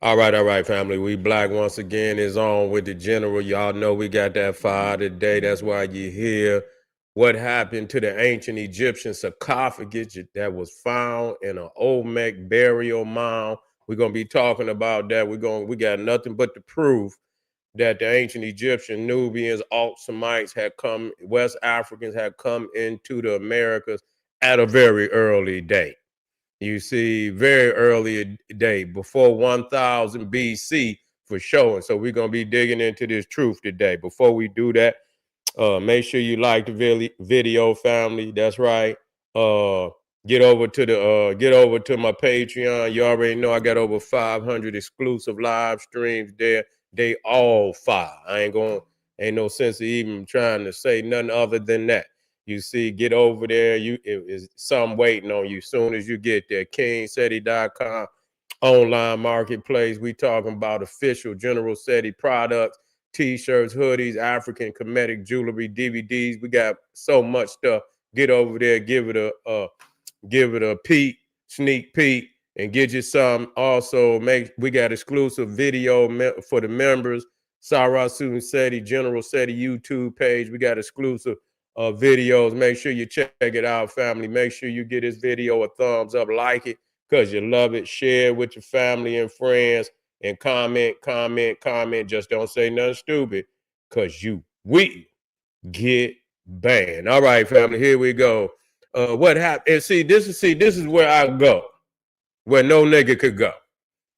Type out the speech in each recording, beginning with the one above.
All right, family. We Black once again is on with the general. Y'all know we got that fire today. That's why you hear what happened to the ancient Egyptian sarcophagus that was found in an Olmec burial mound. We're gonna be talking about that. We got nothing but the proof that the ancient Egyptian, Nubians, Alt Semites West Africans had come into the Americas at a very early date. You see, very early day, before 1000 BC for sure. And so we're going to be digging into this truth today. Before we do that, make sure you like the video, family. That's right. Get over to my Patreon. You already know I got over 500 exclusive live streams there. They all fire. Ain't no sense of even trying to say nothing other than that. You see, get over there. It is some waiting on you. Soon as you get there, SETI.com online marketplace. We talking about official General SETI products, T-shirts, hoodies, African comedic jewelry, DVDs. We got so much stuff. Get over there, give it a sneak peek, and get you some. Also, we got exclusive video for the members. Sarcarhogus SETI, General SETI YouTube page. We got exclusive videos. Make sure you check it out, family. Make sure you get this video a thumbs up, like it, because you love it. Share it with your family and friends, and comment. Just don't say nothing stupid, because we get banned. All right, family, here we go. What happened? And see, this is where I go, where no nigga could go.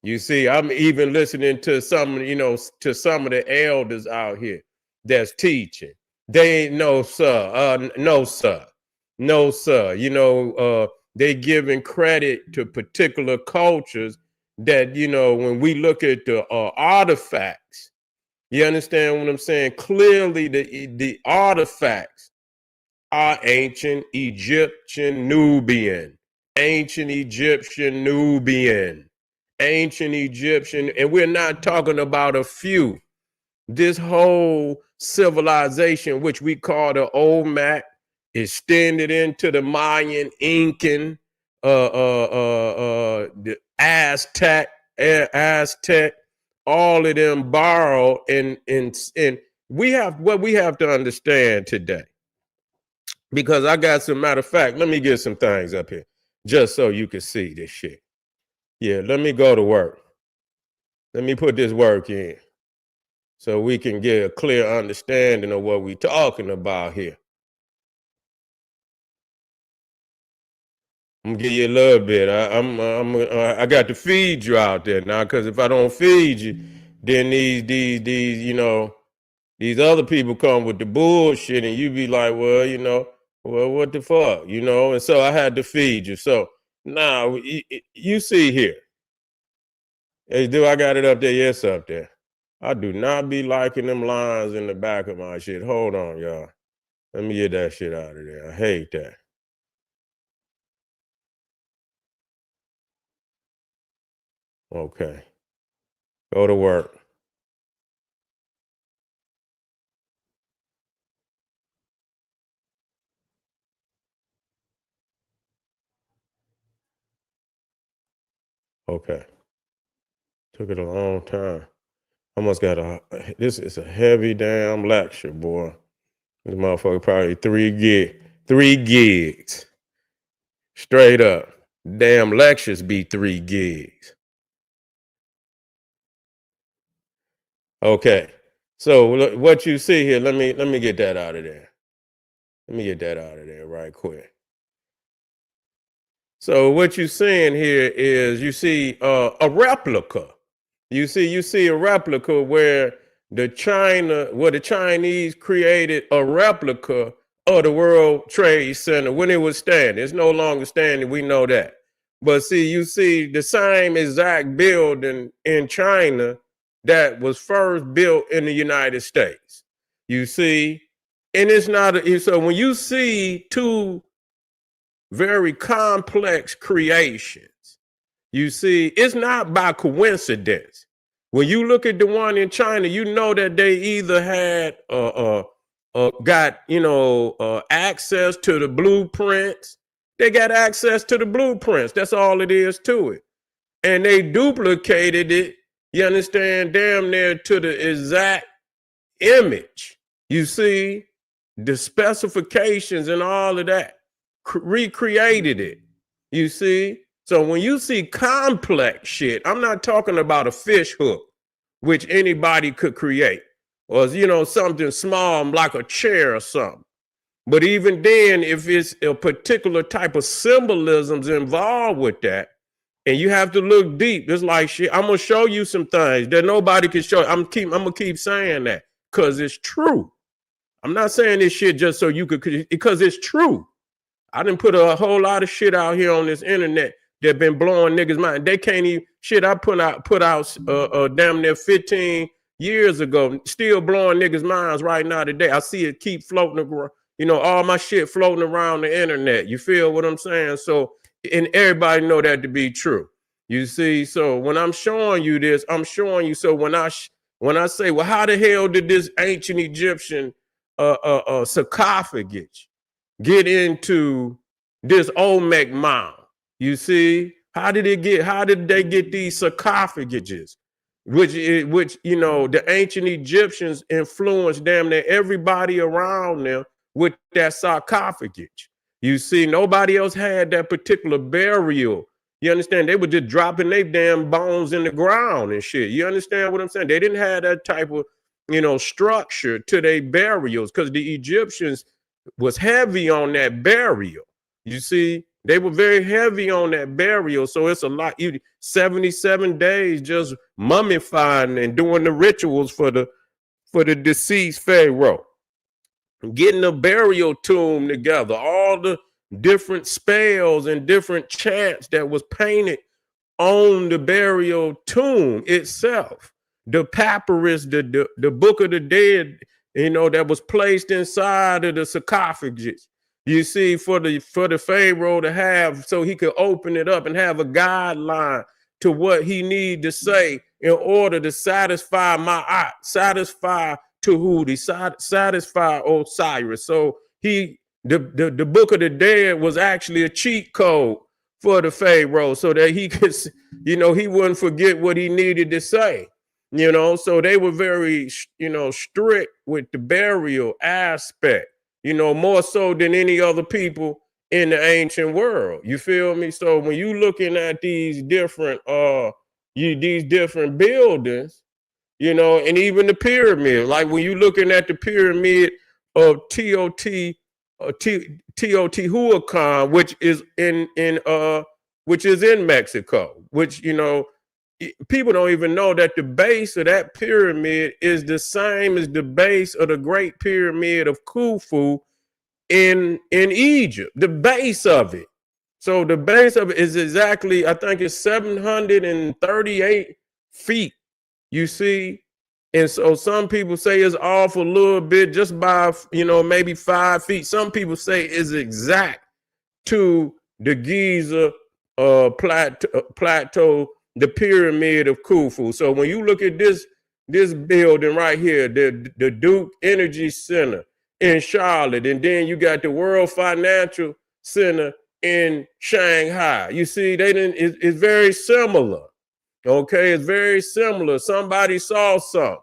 You see, I'm even listening to some of the elders out here that's teaching. They ain't no sir, no sir. They giving credit to particular cultures that, when we look at the artifacts, you understand what I'm saying? Clearly, the artifacts are ancient Egyptian Nubian, and we're not talking about a few. This whole civilization, which we call the Olmec, extended into the Mayan, Incan, the Aztec, all of them borrowed, and we have to understand today. Because I got some, matter of fact, let me get some things up here just so you can see this shit. Yeah, let me go to work. Let me put this work in so we can get a clear understanding of what we're talking about here. I'm gonna give you a little bit. I got to feed you out there now, because if I don't feed you, then these other people come with the bullshit, and you be like, well, what the fuck, And so I had to feed you. So now you see here. Hey, do I got it up there? Yes, up there. I do not be liking them lines in the back of my shit. Hold on, y'all. Let me get that shit out of there. I hate that. Okay. Go to work. Okay. Took it a long time. Almost got this is a heavy damn lecture, boy. This motherfucker probably 3 gigs. Straight up. Damn lectures be 3 gigs. Okay. So what you see here, let me get that out of there. Let me get that out of there right quick. So what you're seeing here is you see a replica. You see a replica where the Chinese created a replica of the World Trade Center when it was standing. It's no longer standing, we know that. But you see the same exact building in China that was first built in the United States. You see, and it's not so when you see two very complex creations, you see, it's not by coincidence. When you look at the one in China, you know that they either had got access to the blueprints. They got access to the blueprints. That's all it is to it. and they duplicated it, you understand, damn near to the exact image. You see, the specifications and all of that, recreated it. You see? So when you see complex shit, I'm not talking about a fish hook, which anybody could create, or, you know, something small like a chair or something. But even then, if it's a particular type of symbolisms involved with that, and you have to look deep, it's like shit. I'm gonna show you some things that nobody can show. I'm gonna keep saying that because it's true. I'm not saying this shit just so you could, because it's true. I done put a whole lot of shit out here on this internet that been blowing niggas' mind. They can't even shit. I put out damn near 15 years ago, still blowing niggas' minds right now today. I see it keep floating around. You know, all my shit floating around the internet. You feel what I'm saying? So, and everybody know that to be true. You see, so when I'm showing you this, I'm showing you. So when I say, well, how the hell did this ancient Egyptian sarcophagus get into this Olmec mound? You see, how did they get these sarcophaguses? Which you know, the ancient Egyptians influenced damn near everybody around them with that sarcophagus. You see, nobody else had that particular burial. You understand? They were just dropping their damn bones in the ground and shit. You understand what I'm saying? They didn't have that type of, you know, structure to their burials, because the Egyptians was heavy on that burial. You see, they were very heavy on that burial. So it's a lot, 77 days just mummifying and doing the rituals for the deceased pharaoh, getting a burial tomb together, all the different spells and different chants that was painted on the burial tomb itself, the papyrus, the book of the dead, you know, that was placed inside of the sarcophagus. You see, for the pharaoh to have, so he could open it up and have a guideline to what he need to say in order to satisfy satisfy to who? To satisfy Osiris. So the book of the dead was actually a cheat code for the pharaoh, so that he could, you know, he wouldn't forget what he needed to say. You know, so they were very, you know, strict with the burial aspect, you know, more so than any other people in the ancient world. You feel me? So when you looking at these different buildings, you know, and even the pyramid, like when you looking at the pyramid of Teotihuacan, which is in Mexico, which, you know, people don't even know that the base of that pyramid is the same as the base of the Great Pyramid of Khufu in Egypt, the base of it. So the base of it is exactly, I think it's 738 feet. You see, and so some people say it's off a little bit, just by, you know, maybe 5 feet. Some people say it's exact to the Giza plateau, the pyramid of Khufu. So when you look at this building right here, the Duke Energy Center in Charlotte, and then you got the World Financial Center in Shanghai. You see, it's very similar. Okay, it's very similar. Somebody saw something.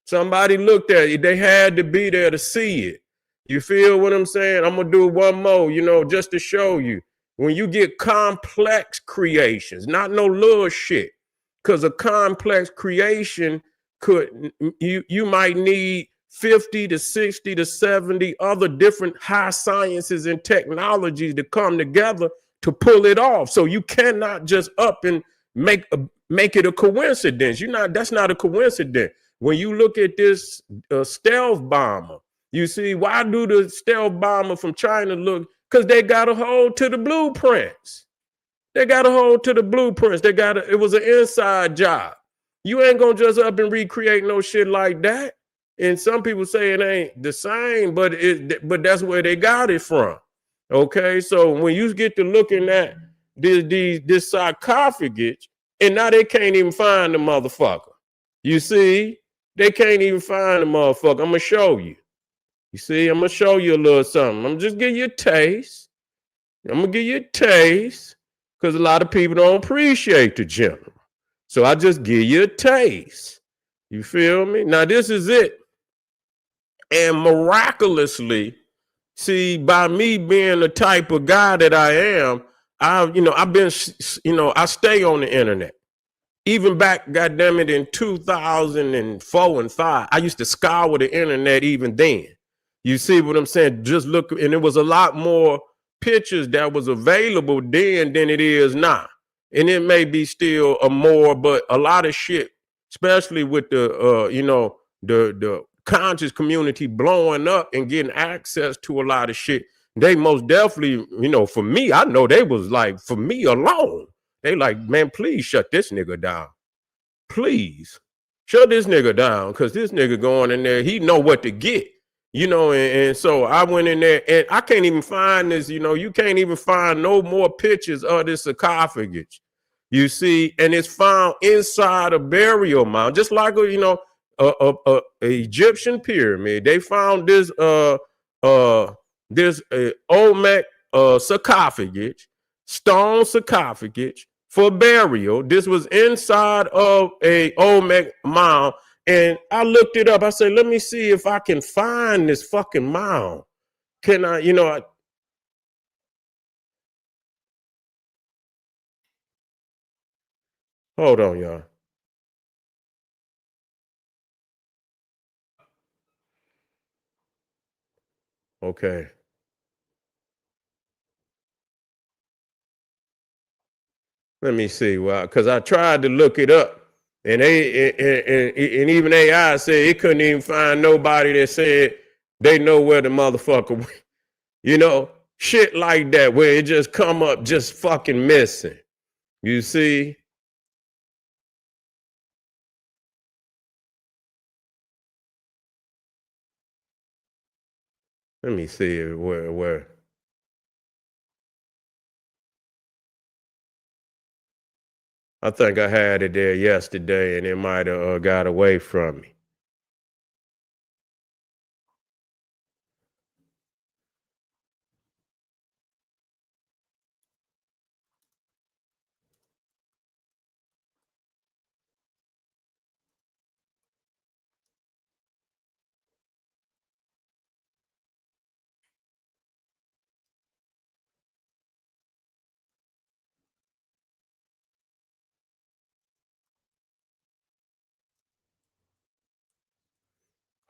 Somebody looked at it. They had to be there to see it. You feel what I'm saying? I'm going to do one more, you know, just to show you. When you get complex creations, not no little shit, because a complex creation you might need 50 to 60 to 70 other different high sciences and technologies to come together to pull it off. So you cannot just up and make it a coincidence. That's not a coincidence. When you look at this stealth bomber, you see, why do the stealth bomber from China look? Because they got a hold to the blueprints. It was an inside job. You ain't gonna just up and recreate no shit like that. And some people say it ain't the same, but that's where they got it from. Okay, so when you get to looking at this sarcophagus, and now they can't even find the motherfucker. You see, they can't even find the motherfucker. I'm gonna show you. You see, I'm gonna show you a little something. I'm just give you a taste. I'm gonna give you a taste, because a lot of people don't appreciate the general. So I just give you a taste. You feel me? Now this is it. And miraculously, see, by me being the type of guy that I am, I've been, I stay on the internet. Even back, goddamn it, in 2004 and 5, I used to scour the internet even then. You see what I'm saying? Just look, and there was a lot more pictures that was available then than it is now. And it may be still a more, but a lot of shit, especially with the conscious community blowing up and getting access to a lot of shit. They most definitely, for me, I know they was like, for me alone, they like, man, please shut this nigga down. Please shut this nigga down, because this nigga going in there, he know what to get. And so I went in there, and I can't even find this, you can't even find no more pictures of this sarcophagus. You see, and it's found inside a burial mound, just like a Egyptian pyramid. They found this Olmec sarcophagus, stone sarcophagus for burial. This was inside of a Olmec mound. And I looked it up. I said, let me see if I can find this fucking mound. Can I, hold on, y'all. Okay. Let me see. Well, because I tried to look it up. And and even AI said it couldn't even find nobody that said they know where the motherfucker went. Shit like that, where it just come up just fucking missing. You see? Let me see where. I think I had it there yesterday, and it might have got away from me.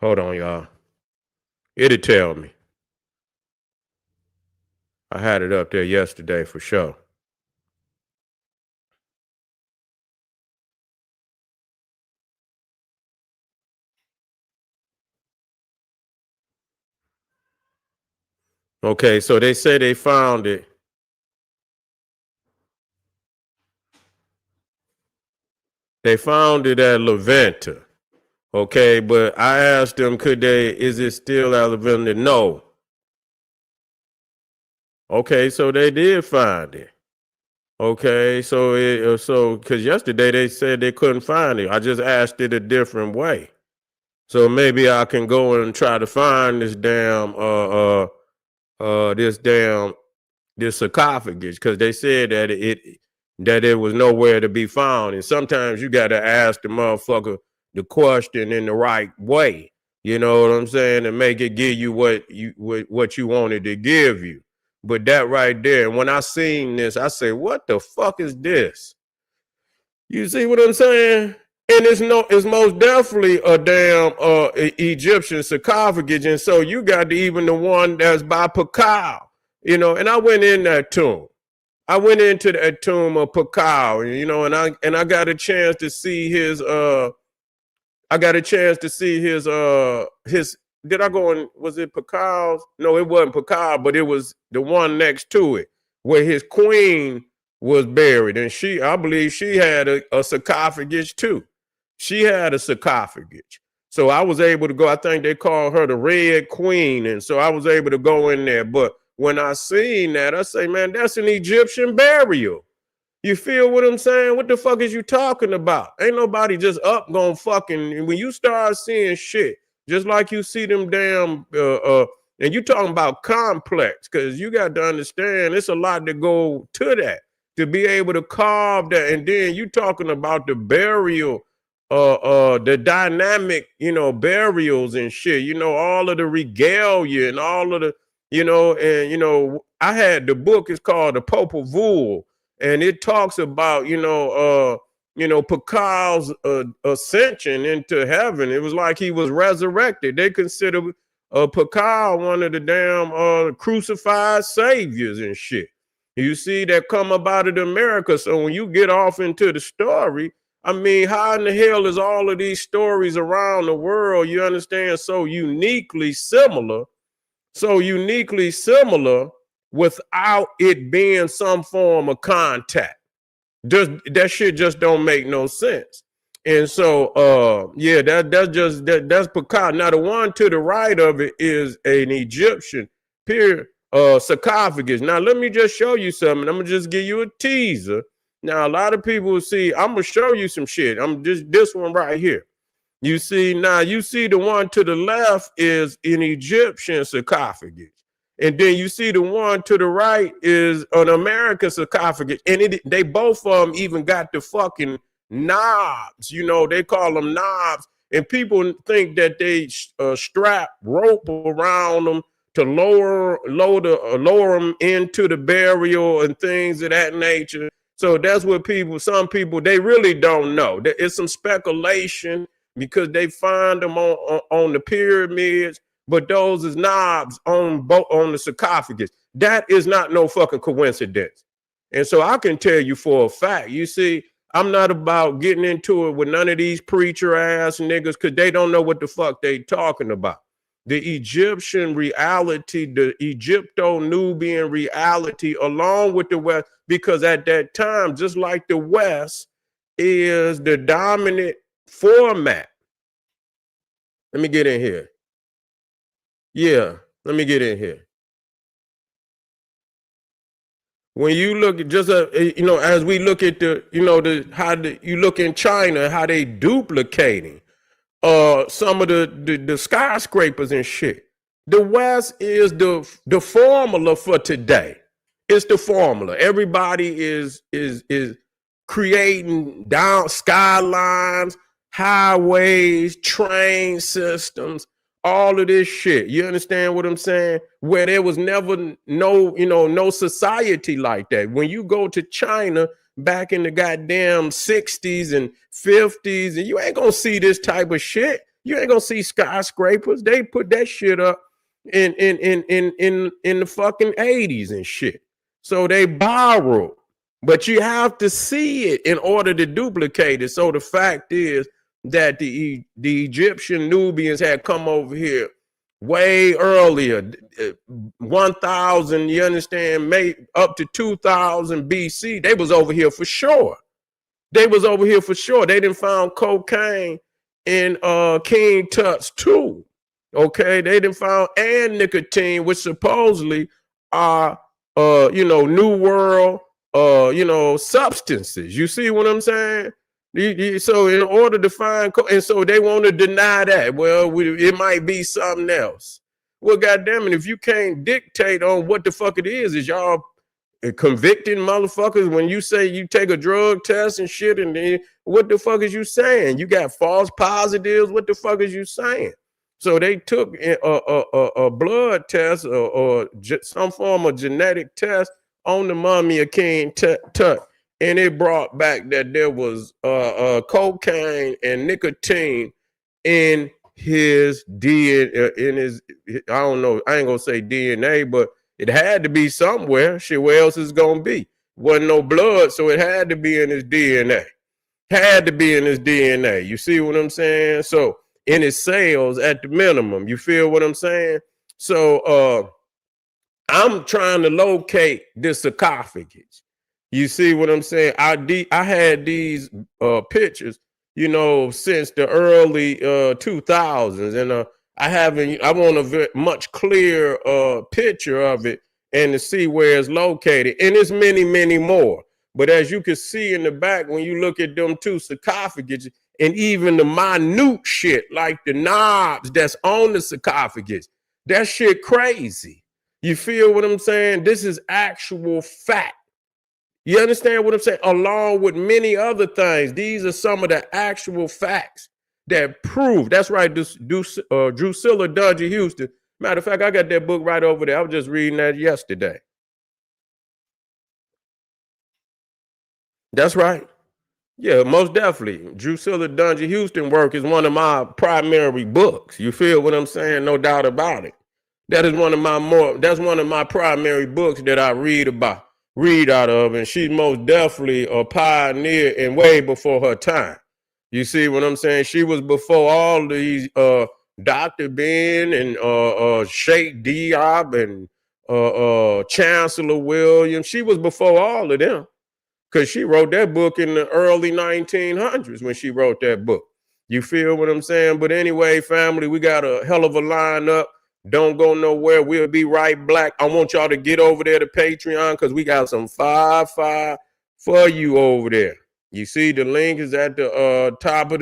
Hold on, y'all. It'll tell me. I had it up there yesterday for sure. Okay, so they say they found it. They found it at Levanta. Okay, but I asked them, is it still at Levanta? No. Okay, so they did find it. Okay, so because yesterday they said they couldn't find it. I just asked it a different way. So maybe I can go and try to find this this sarcophagus, because they said that it was nowhere to be found. And sometimes you got to ask the motherfucker the question in the right way. You know what I'm saying? To make it give you what you wanted to give you. But that right there, when I seen this, I say, what the fuck is this? You see what I'm saying? And it's most definitely a damn Egyptian sarcophagus. And so you got even the one that's by Pakal, and I went in that tomb. I went into that tomb of Pakal, and I got a chance to see his did I go in, was it Pakal's? No, it wasn't Pakal, but it was the one next to it where his queen was buried. And I believe she had a sarcophagus too. She had a sarcophagus. So I was able to go, I think they call her the Red Queen. And so I was able to go in there. But when I seen that, I say, man, that's an Egyptian burial. You feel what I'm saying? What the fuck is you talking about? Ain't nobody just up gonna fucking, when you start seeing shit, just like you see them damn, and you talking about complex, because you got to understand it's a lot to go to that, to be able to carve that. And then you talking about the burial, the dynamic, burials and shit, all of the regalia and all of the, and I had the book, it's called The Popol Vuh, and it talks about, Picard's ascension into heaven. It was like he was resurrected. They consider Picard one of the damn crucified saviors and shit. You see that come about in America. So when you get off into the story, I mean, how in the hell is all of these stories around the world, you understand, so uniquely similar without it being some form of contact? Just that shit just don't make no sense. And so yeah, that's Picard. Now the one to the right of it is an Egyptian sarcophagus. Now let me just show you something. I'm gonna just give you a teaser. Now a lot of people will see, I'm gonna show you some shit. I'm just this one right here. You see the one to the left is an Egyptian sarcophagus. And then you see the one to the right is an American sarcophagus. And they both of them even got the fucking knobs. They call them knobs. And people think that they strap rope around them to lower them into the burial and things of that nature. So that's what some people, they really don't know. It's some speculation because they find them on the pyramids. But those is knobs on the sarcophagus. That is not no fucking coincidence. And so I can tell you for a fact, you see, I'm not about getting into it with none of these preacher ass niggas because they don't know what the fuck they talking about. The Egyptian reality, the Egypto-Nubian reality, along with the West, because at that time, just like the West is the dominant format. Let me get in here. Yeah, let me get in here. When you look at just as we look at you look in China, how they duplicating some of the skyscrapers and shit. The West is the formula for today. It's the formula. Everybody is creating down skylines, highways, train systems, all of this shit. You understand what I'm saying? Where there was never no society like that. When you go to China back in the goddamn 60s and 50s, and you ain't gonna see this type of shit. You ain't gonna see skyscrapers. They put that shit up in the fucking 80s and shit. So they borrow. But you have to see it in order to duplicate it. So the fact is that the Egyptian Nubians had come over here way earlier, 1000, you understand, maybe up to 2000 BC. They was over here for sure. They didn't find cocaine in King Tut's too. Okay, they didn't find and nicotine, which supposedly are New World substances. You see what I'm saying? So in order to find, and so they want to deny that. Well, it might be something else. Well, goddamn it, if you can't dictate on what the fuck it is y'all convicting motherfuckers when you say you take a drug test and shit, and then what the fuck is you saying? You got false positives. What the fuck is you saying? So they took a blood test or some form of genetic test on the mummy of King Tut. And it brought back that there was cocaine and nicotine in his DNA, I don't know, I ain't gonna say DNA, but it had to be somewhere. Shit, where else is it gonna be? Wasn't no blood, so it had to be in his DNA. You see what I'm saying? So in his cells at the minimum, you feel what I'm saying? So I'm trying to locate this sarcophagus. You see what I'm saying? I had these pictures, since the early 2000s, and I want a much clearer picture of it and to see where it's located. And it's many, many more. But as you can see in the back, when you look at them two sarcophagus, and even the minute shit like the knobs that's on the sarcophagus, that shit crazy. You feel what I'm saying? This is actual fact. You understand what I'm saying? Along with many other things. These are some of the actual facts that prove. That's right, Drusilla Dungy Houston. Matter of fact, I got that book right over there. I was just reading that yesterday. That's right. Yeah, most definitely. Drusilla Dungy Houston work is one of my primary books. You feel what I'm saying? No doubt about it. That is that's one of my primary books that I read out of, and she's most definitely a pioneer and way before her time. You see what I'm saying? She was before all these Dr. Ben and Sheikh Diop and Chancellor Williams. She was before all of them, because she wrote that book in the early 1900s when she wrote that book. You feel what I'm saying? But anyway, family, we got a hell of a lineup. Don't go nowhere. We'll be right back. I want y'all to get over there to Patreon, because we got some five for you over there. You see the link is at the top of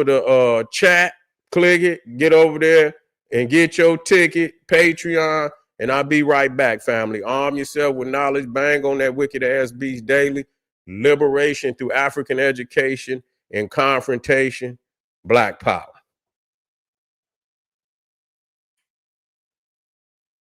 the chat. Click it, get over there and get your ticket, Patreon, and I'll be right back, family. Arm yourself with knowledge. Bang on that wicked ass beast daily. Liberation through African education and confrontation. Black power.